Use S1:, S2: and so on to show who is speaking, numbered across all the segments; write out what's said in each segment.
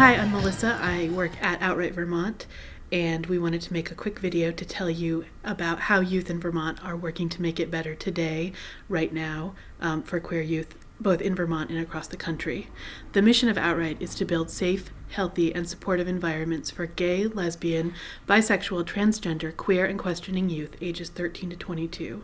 S1: Hi, I'm Melissa. I work at Outright Vermont, and we wanted to make a quick video to tell you about how youth in Vermont are working to make it better today, right now, for queer youth, both in Vermont and across the country. The mission of Outright is to build safe, healthy, and supportive environments for gay, lesbian, bisexual, transgender, queer, and questioning youth ages 13 to 22.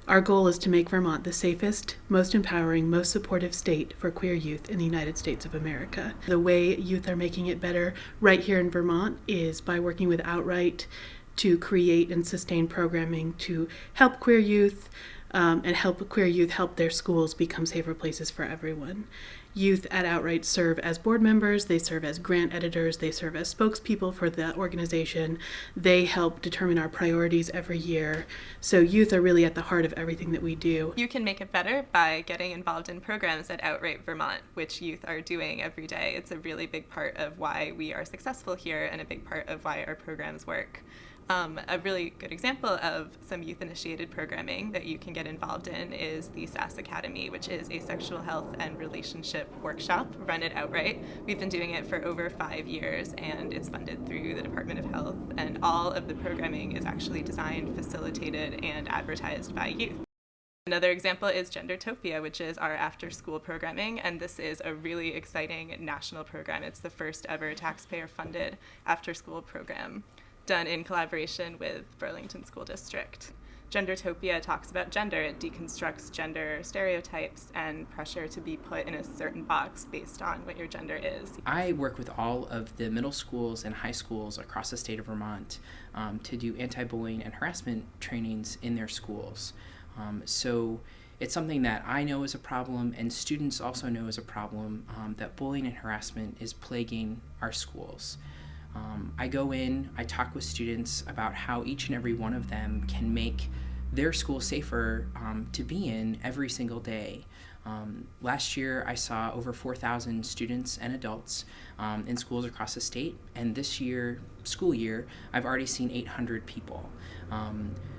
S1: Our goal is to make Vermont the safest, most empowering, most supportive state for queer youth in the United States of America. The way youth are making it better right here in Vermont is by working with Outright to create and sustain programming to help queer youth and help queer youth help their schools become safer places for everyone. Youth at Outright serve as board members, they serve as grant editors, they serve as spokespeople for the organization. They help determine our priorities every year. So youth are really at the heart of everything that we do.
S2: You can make it better by getting involved in programs at Outright Vermont, which youth are doing every day. It's a really big part of why we are successful here and a big part of why our programs work. A really good example of some youth-initiated programming that you can get involved in is the SAS Academy, which is a sexual health and relationship workshop run at Outright. We've been doing it for over 5 years, and it's funded through the Department of Health, and all of the programming is actually designed, facilitated, and advertised by youth. Another example is Gendertopia, which is our after-school programming, and this is a really exciting national program. It's the first ever taxpayer-funded after-school program done in collaboration with Burlington School District. Gendertopia talks about gender. It deconstructs gender stereotypes and pressure to be put in a certain box based on what your gender is.
S3: I work with all of the middle schools and high schools across the state of Vermont to do anti-bullying and harassment trainings in their schools. So it's something that I know is a problem, and students also know is a problem, that bullying and harassment is plaguing our schools. I go in, I talk with students about how each and every one of them can make their school safer to be in every single day. Last year I saw over 4,000 students and adults in schools across the state, and this year, school year, I've already seen 800 people.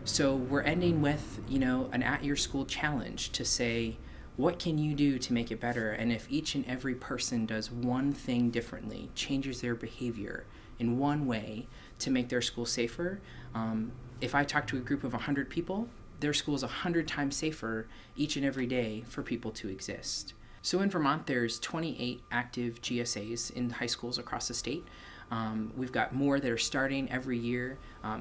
S3: So we're ending with, an at-your-school challenge to say, what can you do to make it better? And if each and every person does one thing differently, changes their behavior in one way to make their school safer, if I talk to a group of 100 people, their school is 100 times safer each and every day for people to exist. So in Vermont, there's 28 active GSAs in high schools across the state. We've got more that are starting every year.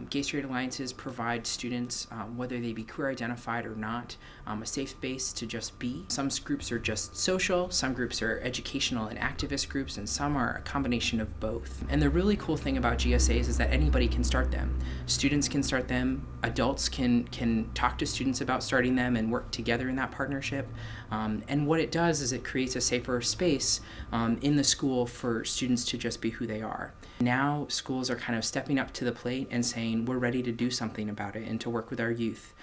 S3: Gay Straight Alliances provide students, whether they be queer identified or not, a safe space to just be. Some groups are just social, some groups are educational and activist groups, and some are a combination of both. And the really cool thing about GSAs is that anybody can start them. Students can start them, adults can talk to students about starting them and work together in that partnership. And what it does is it creates a safer space in the school for students to just be who they are. Now schools are kind of stepping up to the plate and saying we're ready to do something about it and to work with our youth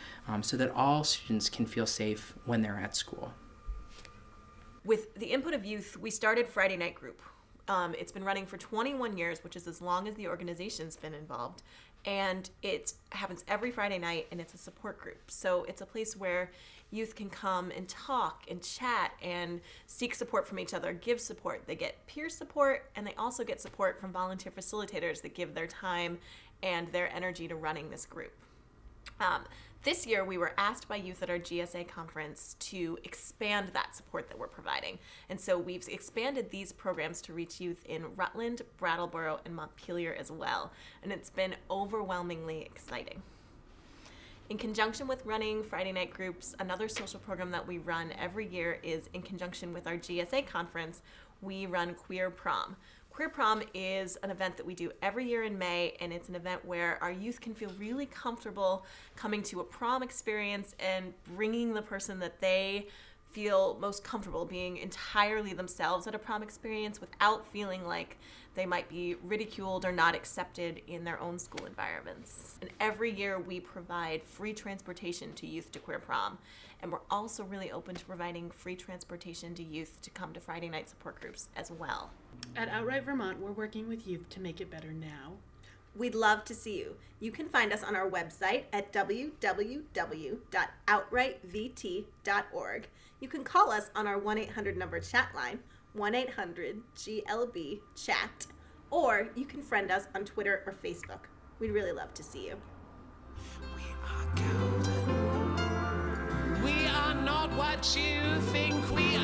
S3: so that all students can feel safe when they're at school.
S4: With the input of youth, we started Friday Night Group. It's been running for 21 years, which is as long as the organization's been involved. And it happens every Friday night, and it's a support group. So it's a place where youth can come and talk and chat and seek support from each other, give support. They get peer support, and they also get support from volunteer facilitators that give their time and their energy to running this group. This year, we were asked by youth at our GSA conference to expand that support that we're providing. And so we've expanded these programs to reach youth in Rutland, Brattleboro, and Montpelier as well. And it's been overwhelmingly exciting. In conjunction with running Friday night groups, another social program that we run every year is in conjunction with our GSA conference, we run Queer Prom. Queer Prom is an event that we do every year in May, and it's an event where our youth can feel really comfortable coming to a prom experience and bringing the person that they feel most comfortable being entirely themselves at a prom experience without feeling like they might be ridiculed or not accepted in their own school environments. And every year we provide free transportation to youth to Queer Prom. And we're also really open to providing free transportation to youth to come to Friday night support groups as well.
S1: At Outright Vermont, we're working with youth to make it better now.
S5: We'd love to see you. You can find us on our website at www.outrightvt.org. You can call us on our 1-800 number chat line, 1-800-GLB-CHAT, or you can friend us on Twitter or Facebook. We'd really love to see you.
S6: We are golden. We are not what you think we